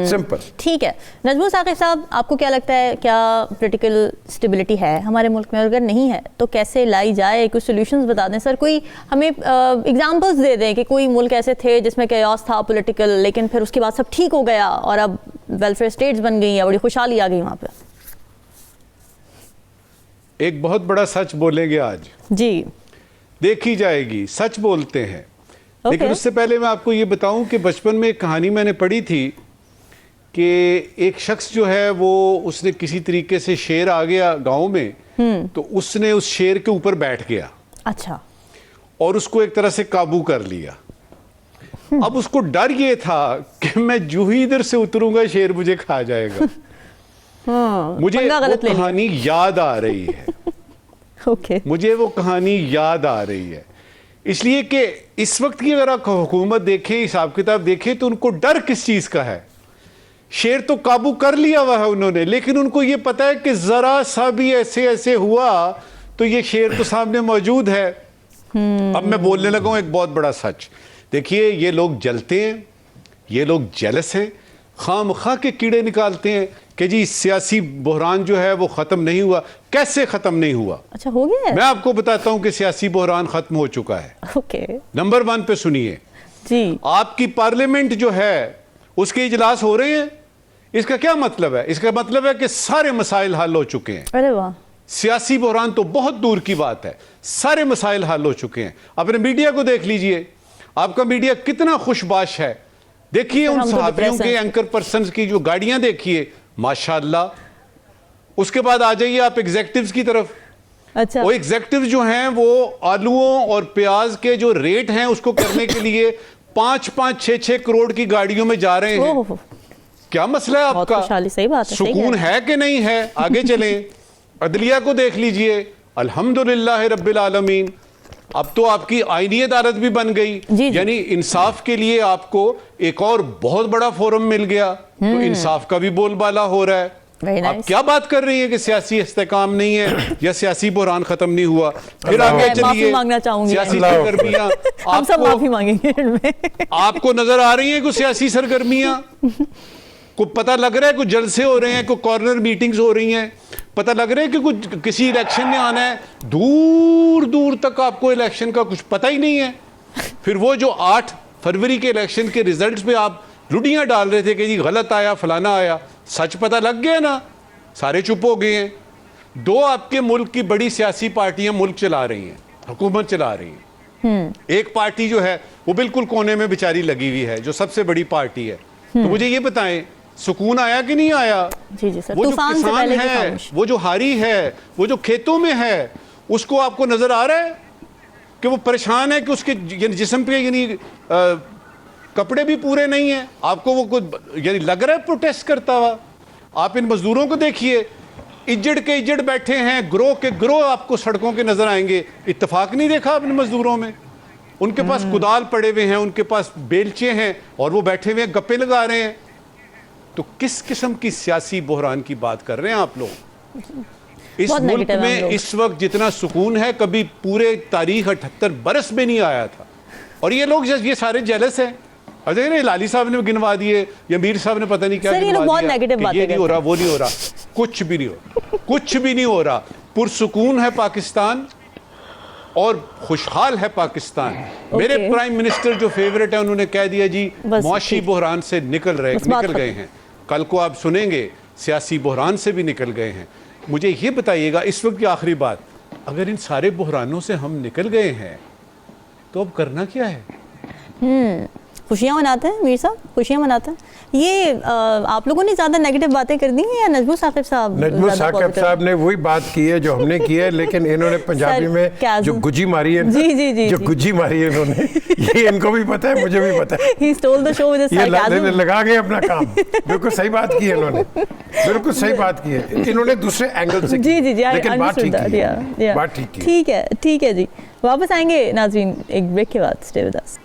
सिंपल। ठीक है। नजमुल साकिब साहब, आपको क्या लगता है, क्या पॉलिटिकल स्टेबिलिटी है हमारे मुल्क में? अगर नहीं है तो कैसे लाई जाए? कुछ सॉल्यूशंस बता दें सर, कोई हमें एग्जांपल्स दे दें कि कोई मुल्क ऐसे थे जिसमें कैओस था पॉलिटिकल, लेकिन फिर उसके बाद सब ठीक हो गया और अब वेलफेयर स्टेट्स बन गई हैं, बड़ी खुशहाली आ गई वहाँ पे। एक बहुत बड़ा सच बोलेंगे आज, जी, देखी जाएगी, सच बोलते हैं। लेकिन Okay. उससे पहले मैं आपको ये बताऊं कि बचपन में एक कहानी मैंने पढ़ी थी कि एक शख्स जो है वो, उसने किसी तरीके से शेर आ गया गांव में, तो उसने उस शेर के ऊपर बैठ गया अच्छा, और उसको एक तरह से काबू कर लिया। अब उसको डर ये था कि मैं जो ही इधर से उतरूंगा शेर मुझे खा जाएगा। मुझे पंगा वो गलत ले लिया। कहानी याद आ रही है, ओके, मुझे वो कहानी याद आ रही है, इसलिए कि इस वक्त की अगर आप हुकूमत देखें, हिसाब किताब देखें, तो उनको डर किस चीज का है? शेर तो काबू कर लिया हुआ है उन्होंने, लेकिन उनको ये पता है कि जरा सा भी ऐसे ऐसे हुआ तो ये शेर तो सामने मौजूद है। अब मैं बोलने लगा हूं एक बहुत बड़ा सच। देखिए, ये लोग जलते हैं, ये लोग जेलस हैं, खामखा के कीड़े निकालते हैं कि जी सियासी बहरान जो है वो खत्म नहीं हुआ। कैसे खत्म नहीं हुआ? अच्छा, हो गया है? मैं आपको बताता हूं कि सियासी बहरान खत्म हो चुका है। ओके नंबर 1 पे सुनिए, जी, आपकी पार्लियामेंट जो है उसके इजलास हो रहे हैं। इसका क्या मतलब है? इसका मतलब है कि सारे मसाइल हल हो चुके हैं। अरे वाह, सियासी बहरान तो बहुत दूर की बात है, सारे मसाइल हल हो चुके हैं। अपने मीडिया को देख लीजिए, आपका मीडिया कितना खुशबाश है। देखिए सर, उन हम तो सहाफियों depressed के, हैं। एंकर पर्सन की जो गाड़ियां देखिए, माशाल्लाह। उसके बाद आ जाइए आप एग्जेक्टिव्स की तरफ। अच्छा, वो एग्जेक्टिव जो हैं वो आलूओं और प्याज के जो रेट हैं उसको करने के लिए 5-5, 6-6 करोड़ की गाड़ियों में जा रहे हैं। ओह, क्या मसला है बहुत आपका? खुशहाली, सही बात है, सही सुकून कह रहे है कि नहीं है? आगे चलें, अदलिया को देख लीजिए, अल्हम्दुलिल्लाह रब्बिल आलमीन। अब तो आपकी आईनी अदालत भी बन गई, जी। यानी इंसाफ के लिए आपको एक और बहुत बड़ा फोरम मिल गया, तो इंसाफ का भी बोलबाला हो रहा है। Very आप nice. क्या बात कर रही है कि सियासी इस्तेकाम नहीं है या सियासी बहरान खत्म नहीं हुआ? फिर आगे मैं माफी चलिए, मांगना चाहूंगी। सियासी अल्लाह सरगर्मियां हम सब माफी आपको मांगेंगे इनमें। आपको नजर आ रही हैं कुछ सियासी सरगर्मियां? को पता लग रहा है कुछ जलसे हो रहे हैं, कुछ कॉर्नर मीटिंग्स हो रही हैं, पता लग रहा है कि कुछ किसी इलेक्शन में आना है? दूर दूर तक आपको इलेक्शन का कुछ पता ही नहीं है। फिर वो जो 8 फरवरी के इलेक्शन के रिजल्ट्स पे आप लुटियां डाल रहे थे कि जी गलत आया, फलाना आया, सच पता लग गया ना, सारे चुप हो गए हैं। 2 आपके मुल्क की बड़ी सियासी पार्टियां मुल्क चला रही हैं, हुकूमत चला रही हैं। एक पार्टी जो है वो बिल्कुल कोने में बेचारी लगी हुई है, जो सबसे बड़ी पार्टी है। तो मुझे ये बताएं, सुकून आया कि नहीं आया? जी जी सर, वो जो तूफान से किसान पहले की है, खामोश। वो जो हारी है, वो जो खेतों में है, उसको आपको नजर आ रहा है कि वो परेशान है कि उसके जिस्म पे यानी कपड़े भी पूरे नहीं है? आपको वो कुछ यानी लग रहा है प्रोटेस्ट करता हुआ? आप इन मजदूरों को देखिए, इज्जड़ के इज्जड़ बैठे हैं, ग्रोह के ग्रोह आपको सड़कों के नजर आएंगे। इत्तेफाक नहीं देखा आपने मजदूरों में? उनके पास कुदाल पड़े हुए हैं, उनके पास बेलचे हैं, और वो बैठे हुए गप्पे लगा रहे हैं। तो किस किस्म की सियासी बहरान की बात कर रहे हैं आप लोग? इस बहुत मुल्क negative हैं हम में लोग। इस वक्त जितना सुकून है कभी पूरे तारीख 78 बरस में नहीं आया था। और ये लोग ये सारे जेलस हैं। और देखिए लाली साहब ने गिनवा दिए, या मीर साहब ने पता नहीं क्या सर, ये गिनवा लोग बहुत दिया negative कि बातें ये नहीं हो करते रहा, वो नहीं हो रहा। कुछ भी नहीं हो, कुछ भी नहीं हो रहा। पुरसुकून है पाकिस्तान और खुशहाल है पाकिस्तान। मेरे प्राइम मिनिस्टर जो फेवरेट है उन्होंने कह दिया जी मुआशी बहरान से निकल गए हैं। कल को आप सुनेंगे सियासी बहरान से भी निकल गए हैं। मुझे ये बताइएगा इस वक्त की आखिरी बात, अगर इन सारे बहरानों से हम निकल गए हैं तो अब करना क्या है? खुशियाँ मनाते हैं मीर साहब, खुशियाँ मनाते हैं। ये आप लोगों ने ज़्यादा नेगेटिव बातें कर दी हैं या नजमू साकिब साहब? नजमू साकिब साहब ने वही बात की है जो हमने की है, लेकिन इन्होंने पंजाबी में जो गुज्जी मारी है, जो गुज्जी मारी है इन्होंने, ये इनको भी पता है, मुझे भी पता है। He stole the show with his sarcasm. लगा गए अपना काम। बिल्कुल सही बात की है इन्होंने, बिल्कुल सही बात की है। इन्होंने दूसरे एंगल से जी, लेकिन बात ठीक है, बात ठीक है। ठीक है जी। वापस आएंगे नाज़रीन एक ब्रेक के बाद। Stay with us.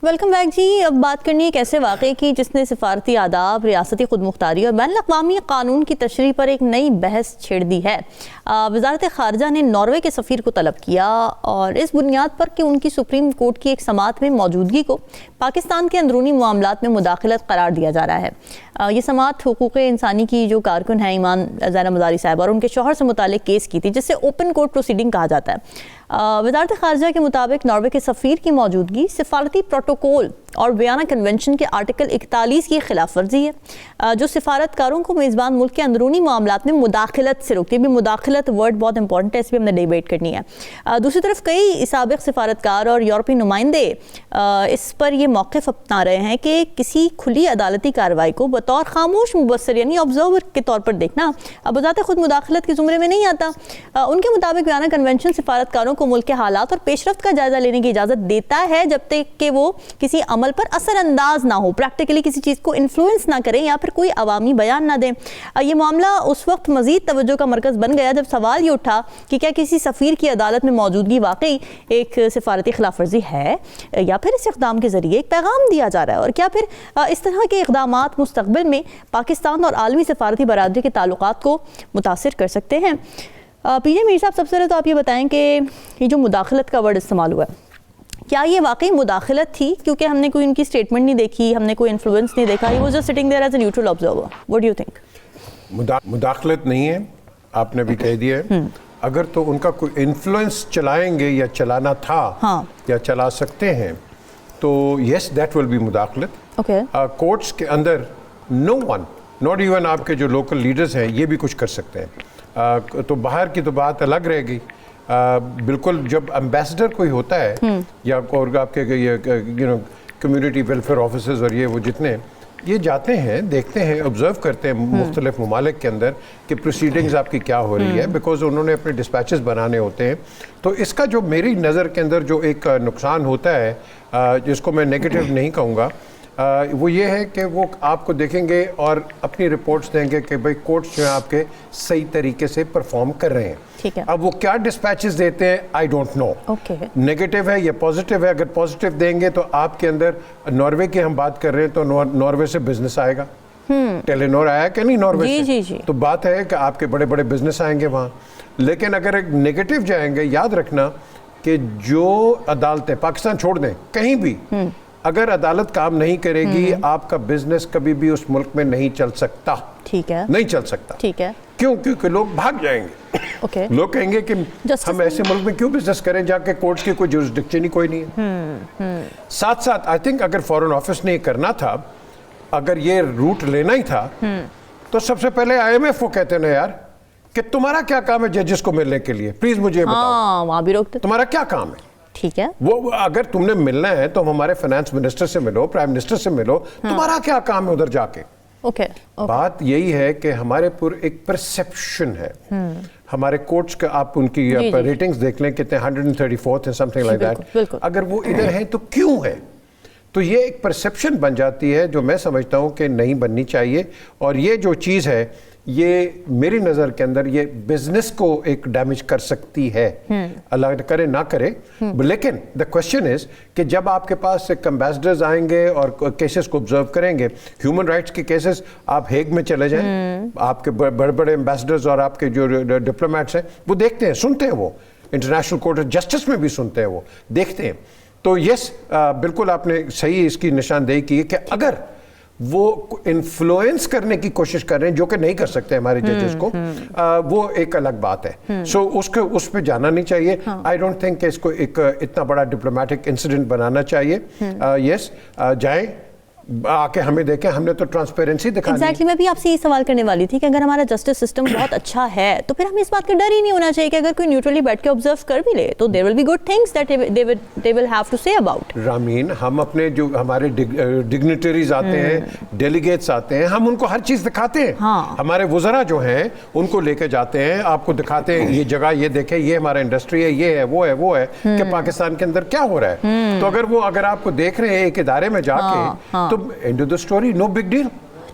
Welcome back जी। अब बात करनी है एक ऐसे वाक़े की जिसने सिफारती आदाब, रियासती खुदमुख्तारी और बैनुल-अक़वामी कानून की तशरीह पर एक नई बहस छेड़ दी है। वज़ारत ख़ारजा ने नॉर्वे के सफ़ीर को तलब किया और इस बुनियाद पर कि उनकी सुप्रीम कोर्ट की एक समाअत में मौजूदगी को पाकिस्तान के अंदरूनी मामलात में मुदाखलत करार दिया जा रहा है। ये समाअत हुकूक़ इंसानी की जो कारकुन है ईमान ज़ैनब मज़ारी साहब और उनके शौहर से मुतालिक केस की थी, जिससे ओपन कोर्ट प्रोसीडिंग कहा जाता है। वज़ारत ख़ारजा के मुताबिक नॉर्वे के सफ़ीर की मौजूदगी सिफारती प्रोटोकॉल और वियना कन्वेंशन के आर्टिकल 41 की खिलाफ वर्जी है, जो सिफारतकारों को मेज़बान मुल्क के अंदरूनी मामलात में मुदाखलत से रोकती है। भी मुदाखलत वर्ड बहुत इंपॉर्टेंट है, इस पर हमने डिबेट करनी है। दूसरी तरफ कई साबिक़ सिफारतकार और यूरोपीय नुमाइंदे इस पर यह मौक़िफ़ अपना रहे हैं कि किसी खुली अदालती कार्रवाई को बतौर खामोश मुबस्सर यानी ऑब्जर्वर के तौर पर देखना बज़ात खुद मुदाखलत के ज़ुमरे में नहीं आता। उनके मुताबिक वियना कन्वेंशन सिफारतकारों को मुल्क के हालात और पेशरफ्त का जायज़ा लेने की इजाज़त देता है जब तक कि वो किसी अमल पर असरअंदाज ना हो, प्रैक्टिकली किसी चीज़ को इन्फ्लुएंस ना करें या फिर कोई अवामी बयान ना दें। ये मामला उस वक्त मज़ीद तवज्जो का मरकज़ बन गया जब सवाल ये उठा कि क्या किसी सफ़ीर की अदालत में मौजूदगी वाकई एक सिफारती खिलाफ वर्जी है या फिर इस इक़दाम के ज़रिए एक पैगाम दिया जा रहा है, और क्या फिर इस तरह के इक़दामात मुस्तक़बिल में पाकिस्तान और आलमी सिफारती बरादरी के ताल्लुकात को मुतासिर कर सकते हैं। पीजे मीर साहब, सबसे पहले तो आप ये बताएं कि ये जो मुदाखलत का वर्ड इस्तेमाल हुआ है, क्या ये वाकई मुदाखलत थी? क्योंकि हमने कोई उनकी स्टेटमेंट नहीं देखी, हमने कोई इन्फ्लुएंस नहीं देखा, he was just sitting there as a neutral observer. What do you think? मुदाखलत नहीं है, आपने भी कह दिया है। अगर तो उनका कोई इन्फ्लुएंस चलाएंगे या चलाना था या चला सकते हैं तो यस दैट विल बी मुदाखलत। ओके। कोर्ट्स के अंदर नो वन, नॉट इवन आपके जो लोकल लीडर्स हैं ये भी कुछ कर सकते हैं। तो बाहर की तो बात अलग रहेगी। बिल्कुल जब एम्बेसडर कोई होता है या और आपके you know community welfare officers और ये वो जितने ये जाते हैं, देखते हैं, ऑब्जर्व करते हैं मुख्तलिफ ममालिक के अंदर कि प्रोसीडिंग्स आपकी क्या हो रही है, बिकॉज उन्होंने अपने डिस्पैचेस बनाने होते हैं। तो इसका जो मेरी नज़र के अंदर जो एक नुकसान होता है जिसको मैं नेगेटिव नहीं कहूँगा, वो ये है कि वो आपको देखेंगे और अपनी रिपोर्ट्स देंगे कि भाई कोर्ट्स जो है आपके सही तरीके से परफॉर्म कर रहे हैं। ठीक है। अब वो क्या डिस्पैचेस देते हैं आई डोंट नो। नेगेटिव है या पॉजिटिव है। अगर पॉजिटिव देंगे तो आपके अंदर नॉर्वे की हम बात कर रहे हैं तो नॉर्वे से बिजनेस आएगा। टेलीनॉर आया कि नहीं नॉर्वे से? जी। तो बात है कि आपके बड़े बड़े बिजनेस आएंगे वहाँ। लेकिन अगर एक नेगेटिव जाएंगे, याद रखना कि जो अदालतें पाकिस्तान छोड़ दें कहीं भी, अगर अदालत काम नहीं करेगी आपका बिजनेस कभी भी उस मुल्क में नहीं चल सकता। ठीक है। नहीं चल सकता। ठीक है। क्यों? क्योंकि लोग भाग जाएंगे। ओके। लोग कहेंगे कि हम ऐसे मुल्क में क्यों बिजनेस करें जाके, कोर्ट्स की कोई जुरिस्डिक्शन ही कोई नहीं है। साथ साथ आई थिंक अगर फॉरेन ऑफिस ने करना था, अगर ये रूट लेना ही था तो सबसे पहले IMF को कहते ना यार कि तुम्हारा क्या काम है जजेस को मिलने के लिए, प्लीज मुझे बताओ। वहाँ भी रोकते। तुम्हारा क्या काम है? ठीक है। वो अगर तुमने मिलना है तो हमारे फाइनेंस मिनिस्टर से मिलो, प्राइम मिनिस्टर से मिलो। तुम्हारा क्या काम है उधर जाके? ओके। बात यही है कि हमारे पूरे एक परसेप्शन है हमारे कोर्ट्स का। आप उनकी रेटिंग्स देख लें कितने 134th है, समथिंग लाइक दैट। अगर वो इधर हैं तो क्यों है? तो ये एक परसेप्शन बन जाती है जो मैं समझता हूँ कि नहीं बननी चाहिए। और ये जो चीज़ है ये मेरी नज़र के अंदर ये बिजनेस को एक डैमेज कर सकती है, अल्लाह करे ना करे। लेकिन द क्वेश्चन इज कि जब आपके पास एक एम्बेसडर्स आएंगे और केसेस को ऑब्जर्व करेंगे, ह्यूमन राइट्स के केसेस, आप हेग में चले जाएं, आपके बड़े बड़े एम्बेसडर्स और आपके जो डिप्लोमेट्स हैं वो देखते हैं, सुनते हैं, वो इंटरनेशनल कोर्ट ऑफ जस्टिस में भी सुनते हैं, वो देखते हैं। तो यस, बिल्कुल आपने सही इसकी निशानदेही की है कि अगर वो इन्फ्लुएंस करने की कोशिश कर रहे हैं, जो कि नहीं कर सकते हमारे जजेस को, वो एक अलग बात है। सो उसको उस पर जाना नहीं चाहिए। आई डोंट थिंक इसको एक इतना बड़ा डिप्लोमेटिक इंसिडेंट बनाना चाहिए। यस, जाएं, आके हमें देखें, हमने तो ट्रांसपेरेंसी दिखा दी। एग्जैक्टली, मैं भी आपसे ये सवाल करने वाली थी कि अगर हमारा जस्टिस सिस्टम बहुत अच्छा है तो फिर हमें इस बात का डर ही नहीं होना चाहिए कि अगर कोई न्यूट्रली बैठ के ऑब्जर्व कर भी ले तो there will be good things that they will have to say about. Rameen, हम अपने जो हमारे डिग्निटरीज आते हैं, डेलीगेट्स आते हैं, हम उनको हर चीज दिखाते हैं। हाँ। हमारे वुज़रा जो हैं उनको लेके जाते हैं, आपको दिखाते हैं ये जगह, ये देखें, ये हमारा इंडस्ट्री है, ये है, वो है कि पाकिस्तान के अंदर क्या हो रहा है। तो अगर आपको देख रहे हैं एक इदारे में जाके, तो end of the story, no big deal.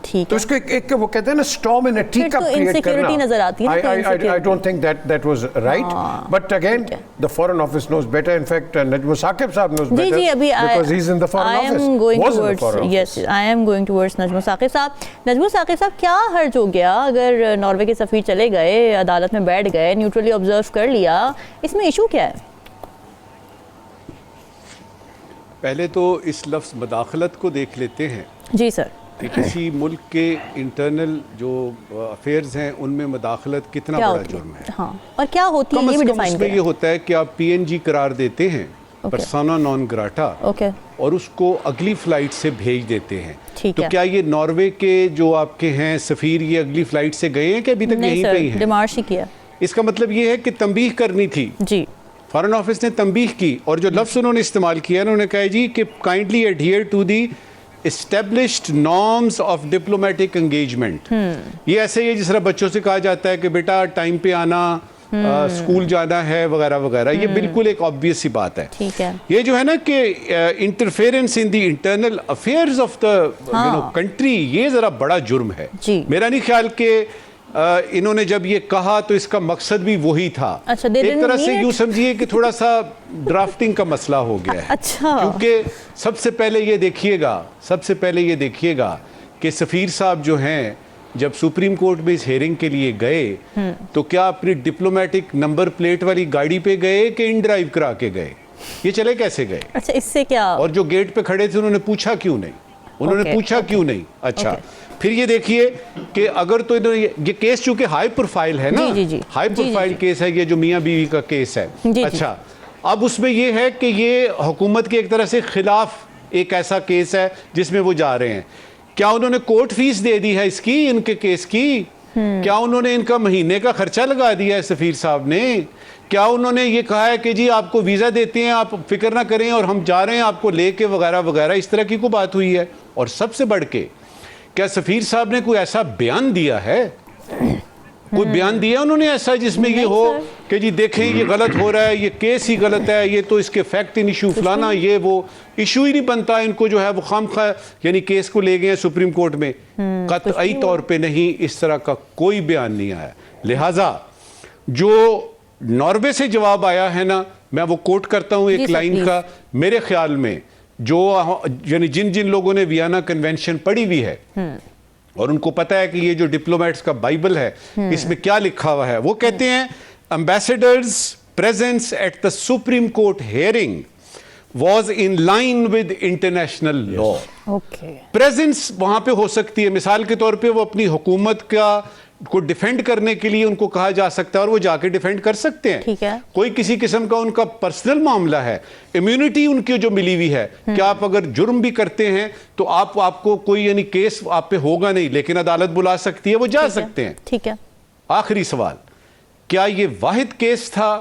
ठीक तो है, इसको एक वो कहते हैं ना, storm in a tea cup create करना, नजर आती है। I don't think that was right, but again the foreign office knows better. In fact Najmul Saqib साहब नोज बेटर, जी, अभी because he is in the foreign office. Yes, I am going towards Najmul Saqib साहब। नजमुल साकिब साहब, क्या हर्ज हो गया अगर नॉर्वे के सफीर चले गए, अदालत में बैठ गए, न्यूट्रली ऑब्जर्व कर लिया, इसमें इशू क्या है? पहले तो इस लफ्ज़ मदाखलत को देख लेते हैं जी सर। कि किसी मुल्क के इंटरनल जो अफेयर्स हैं उनमें मदाखलत कितना क्या बड़ा होती है? जुर्म है। हाँ, और क्या होती है कम ये भी से कम डिफाइन उसमें करें। ये होता है कि आप पीएनजी करार देते हैं, पर्सोना नॉन ग्राटा, ओके, और उसको अगली फ्लाइट से भेज देते हैं। ठीक तो है। क्या ये नॉर्वे के जो आपके हैं सफ़ीर, ये अगली फ्लाइट से गए हैं कि अभी तक नहीं यहीं पे ही सर, हैं? डिमार्श ही किया। इसका मतलब ये है कि तंबीह करनी थी। जी, फॉरेन ऑफिस ने तंबीह की, और जो लफ्ज़ उन्होंने इस्तेमाल किया, उन्होंने कहा जी कि kindly adhere to the established norms of diplomatic engagement. ये ऐसे ही है जिस तरह बच्चों से कहा जाता है कि बेटा टाइम पे आना, स्कूल जाना है, वगैरह वगैरह। ये बिल्कुल एक ऑब्वियस सी बात है। ठीक है। ये जो है ना कि interference in the internal affairs of the country, ये जरा बड़ा जुर्म है। जी। मेरा नहीं ख्याल कि इन्होंने जब ये कहा तो इसका मकसद भी वही था। अच्छा, एक तरह से यूं समझिए कि थोड़ा सा ड्राफ्टिंग का मसला हो गया है। अच्छा, क्योंकि सबसे पहले ये देखिएगा कि सफ़ीर साहब जो हैं जब सुप्रीम कोर्ट में इस हेयरिंग के लिए गए तो क्या अपनी डिप्लोमेटिक नंबर प्लेट वाली गाड़ी पे गए कि इन ड्राइव करा के गए? ये चले कैसे गए? अच्छा, इससे क्या? और जो गेट पे खड़े थे उन्होंने पूछा क्यों नहीं? क्यों नहीं? अच्छा, फिर ये देखिए कि अगर तो ये केस चूंकि हाई प्रोफाइल है ना, जी, हाई प्रोफाइल केस है, ये जो मियाँ बीवी का केस है। अच्छा, अब उसमें ये है कि ये हुकूमत के एक तरह से खिलाफ एक ऐसा केस है जिसमें वो जा रहे हैं। क्या उन्होंने कोर्ट फीस दे दी है इसकी, इनके केस की? क्या उन्होंने इनका महीने का खर्चा लगा दिया है सफ़ीर साहब ने? क्या उन्होंने ये कहा है कि जी आपको वीज़ा देते हैं, आप फिक्र ना करें और हम जा रहे हैं आपको लेके, वगैरह वगैरह? इस तरह की कोई बात हुई है? और सबसे बढ़ के क्या सफ़ीर साहब ने कोई ऐसा बयान दिया है, कोई बयान दिया उन्होंने ऐसा जिसमें ये हो कि जी देखें ये गलत हो रहा है, ये केस ही गलत है, ये तो इसके फैक्ट इन इशू फलाना, ये वो इशू ही नहीं बनता। इनको जो है वो खामखा यानी केस को ले गए हैं सुप्रीम कोर्ट में, कतई तौर पे नहीं, इस तरह का कोई बयान नहीं आया। लिहाजा जो नॉर्वे से जवाब आया है ना, मैं वो कोट करता हूँ एक लाइन का, मेरे ख्याल में जो यानी जिन जिन लोगों ने वियना कन्वेंशन पढ़ी हुई है और उनको पता है कि ये जो डिप्लोमेट्स का बाइबल है इसमें क्या लिखा हुआ है, वो कहते हैं ambassadors presence at the supreme court hearing was in line with international law. Presence वहां पे हो सकती है, मिसाल के तौर पे वो अपनी हुकूमत का को डिफेंड करने के लिए उनको कहा जा सकता है और वो जाके डिफेंड कर सकते हैं। ठीक है। कोई किसी किस्म का उनका पर्सनल मामला है, इम्यूनिटी उनकी जो मिली हुई है कि आप अगर जुर्म भी करते हैं तो आपको कोई यानी केस आप पे होगा नहीं, लेकिन अदालत बुला सकती है, वो जा सकते हैं। ठीक है। आखिरी सवाल, क्या ये वाहिद केस था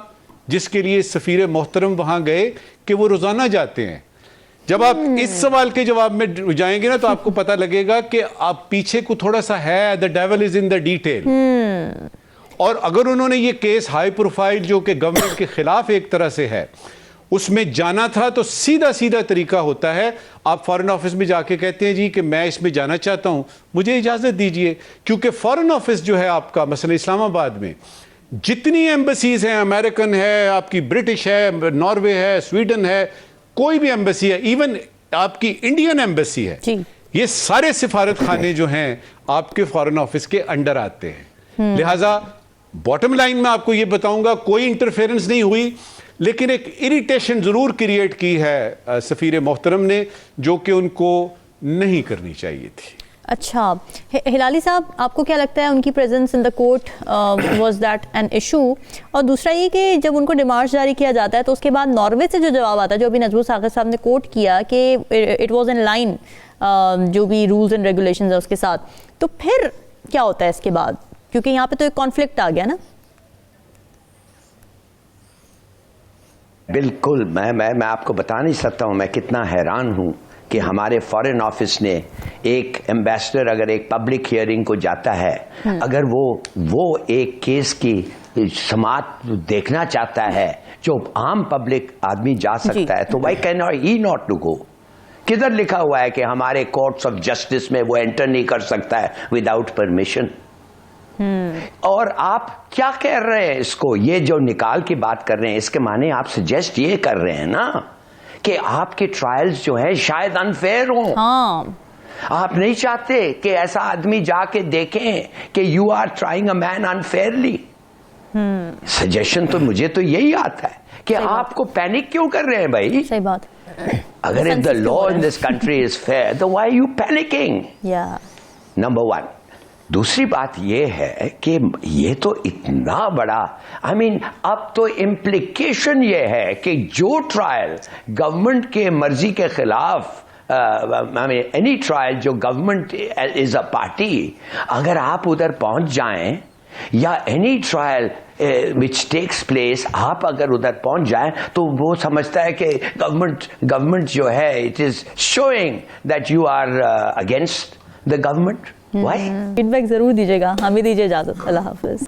जिसके लिए सफीर मोहतरम वहां गए कि वो रोजाना जाते हैं? जब आप इस सवाल के जवाब में जाएंगे ना तो आपको पता लगेगा कि आप पीछे को थोड़ा सा है, the devil is in the detail. और अगर उन्होंने ये केस हाई प्रोफाइल जो कि गवर्नमेंट के खिलाफ एक तरह से है, उसमें जाना था तो सीधा सीधा तरीका होता है, आप फॉरेन ऑफिस में जाके कहते हैं जी कि मैं इसमें जाना चाहता हूं, मुझे इजाजत दीजिए। क्योंकि फॉरेन ऑफिस जो है आपका, मसलन इस्लामाबाद में जितनी एम्बसीज हैं, अमेरिकन है, आपकी ब्रिटिश है, नॉर्वे है, स्वीडन है, कोई भी एम्बसी है, इवन आपकी इंडियन एम्बसी है, ये सारे सिफारत खाने जो हैं आपके फॉरेन ऑफिस के अंडर आते हैं। लिहाजा बॉटम लाइन में आपको ये बताऊंगा, कोई इंटरफेरेंस नहीं हुई, लेकिन एक इरिटेशन जरूर क्रिएट की है सफीर मोहतरम ने, जो कि उनको नहीं करनी चाहिए थी। अच्छा, हिलाली साहब, आपको क्या लगता है उनकी presence in the court was that an issue? और दूसरा ये कि जब उनको डिमार्च जारी किया जाता है तो उसके बाद नॉर्वे से जो जवाब आता है, जो अभी नजबुल साकिर साहब ने कोट किया कि इट वाज इन लाइन जो भी रूल्स एंड रेगुलेशंस है उसके साथ, तो फिर क्या होता है इसके बाद? क्योंकि यहाँ पे तो एक कॉन्फ्लिक्ट आ गया ना। बिल्कुल, मैं आपको बता नहीं सकता हूं मैं कितना हैरान हूं कि हमारे फॉरेन ऑफिस ने एक एम्बेसडर अगर एक पब्लिक हियरिंग को जाता है, अगर वो एक केस की समाअत देखना चाहता है जो आम पब्लिक आदमी जा सकता है, तो why can he not to go? किधर लिखा हुआ है कि हमारे कोर्ट्स ऑफ जस्टिस में वो एंटर नहीं कर सकता है विदाउट परमिशन? और आप क्या कह रहे हैं इसको, ये जो निकाल की बात कर रहे हैं, इसके माने आप सजेस्ट ये कर रहे हैं ना कि आपके ट्रायल्स जो है शायद अनफेयर हो। हाँ, आप नहीं चाहते कि ऐसा आदमी जाके देखें कि you are trying a man unfairly. Suggestion तो मुझे तो यही आता है कि आपको पैनिक क्यों कर रहे हैं भाई? सही बात। अगर if the law in this country is fair, तो why are you panicking? Number one. दूसरी बात यह है कि ये तो इतना बड़ा, आई मीन अब तो इम्प्लीकेशन ये है कि जो ट्रायल गवर्नमेंट के मर्जी के खिलाफ, आई मीन एनी ट्रायल जो गवर्नमेंट इज अ पार्टी, अगर आप उधर पहुंच जाएं, या any trial which takes place, आप अगर उधर पहुंच जाएं, तो वो समझता है कि गवर्नमेंट जो है it is showing that you are against the government. Feedback जरूर दीजिएगा, हमें दीजिए इजाजत। अल्लाह हाफिज।